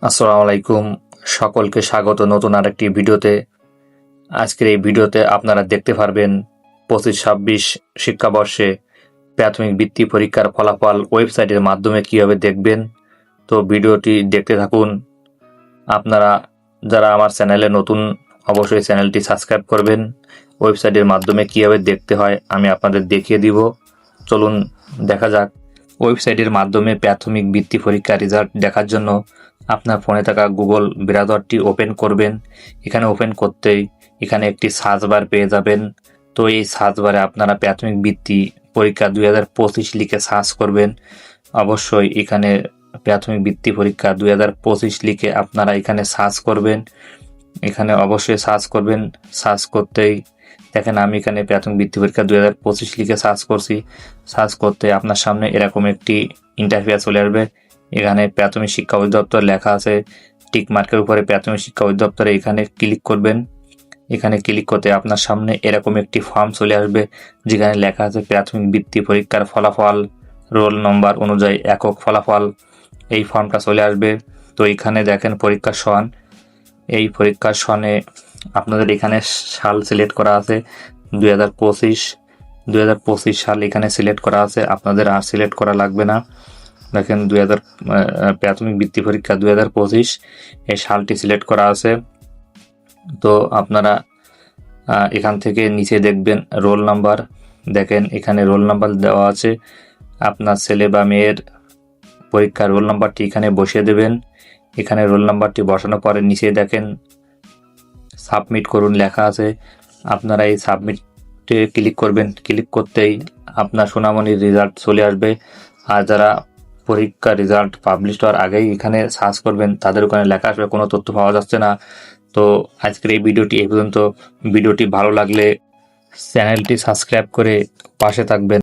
আসসালামু আলাইকুম, সকলকে স্বাগত নতুন আরেকটি ভিডিওতে। আজকের এই ভিডিওতে আপনারা দেখতে পারবেন 25-26 শিক্ষাবর্ষে প্রাথমিক বৃত্তি পরীক্ষার ফলাফল ওয়েবসাইটের মাধ্যমে কিভাবে দেখবেন। তো ভিডিওটি দেখতে থাকুন। আপনারা যারা আমার চ্যানেলে নতুন, অবশ্যই চ্যানেলটি সাবস্ক্রাইব করবেন। ওয়েবসাইটের মাধ্যমে কিভাবে দেখতে হয় আমি আপনাদের দেখিয়ে দিব। চলুন দেখা যাক। ওয়েবসাইটের মাধ্যমে প্রাথমিক বৃত্তি পরীক্ষার রেজাল্ট দেখার জন্য আপনার ফোনে থাকা গুগল ব্রাউজারটি ওপেন করবেন। এখানে ওপেন করতেই এখানে একটি সার্চ বার পেয়ে যাবেন। তো এই সার্চ বারে আপনারা প্রাথমিক বৃত্তি পরীক্ষা 2025 লিখে সার্চ করবেন। অবশ্যই এখানে প্রাথমিক বৃত্তি পরীক্ষা 2025 লিখে আপনারা এখানে সার্চ করবেন। এখানে অবশ্যই সার্চ করবেন। সার্চ করতেই দেখেন আমি এখানে প্রাথমিক বৃত্তি পরীক্ষা 2025 লিখে সার্চ করছি। সার্চ করতে আপনার সামনে এরকম একটি ইন্টারফেস চলে আসবে। এখানে প্রাথমিক শিক্ষা অধিদপ্তর লেখা আছে। টিক মার্কের উপরে প্রাথমিক শিক্ষা অধিদপ্তরে এখানে ক্লিক করবেন। এখানে ক্লিক করতে আপনার সামনে এরকম একটি ফর্ম চলে আসবে, যেখানে লেখা আছে প্রাথমিক বৃত্তি পরীক্ষার ফলাফল, রোল নম্বর অনুযায়ী একক ফলাফল। এই ফর্মটা চলে আসবে। তো এখানে দেখেন পরীক্ষার সন। এই পরীক্ষার সনে আপনাদের এখানে সাল সিলেক্ট করা আছে 2025 সাল এখানে সিলেক্ট করা আছে। আপনাদের আর সিলেক্ট করা লাগবে না। দেখেন প্রাথমিক বৃত্তি পরীক্ষা 2025 এই সালটি সিলেক্ট করা আছে। তো আপনারা এখান থেকে নিচে দেখবেন রোল নাম্বার। দেখেন এখানে রোল নাম্বার দেওয়া আছে। আপনার ছেলে বা মেয়ের পরীক্ষার রোল নাম্বারটি এখানে বসিয়ে দেবেন। এখানে রোল নাম্বারটি বসানোর পরে নিচে দেখেন সাবমিট করুন লেখা আছে। আপনারা এই সাবমিটে ক্লিক করবেন। ক্লিক করতেই আপনার সোনামণির রেজাল্ট চলে আসবে। আর যারা পরীক্ষার রেজাল্ট পাবলিশ হওয়ার আগেই এখানে সার্চ করবেন, তাদের ওখানে লেখা আসবে কোনো তথ্য পাওয়া যাচ্ছে না। তো আজকের এই ভিডিওটি এই পর্যন্ত। ভিডিওটি ভালো লাগলে চ্যানেলটি সাবস্ক্রাইব করে পাশে থাকবেন।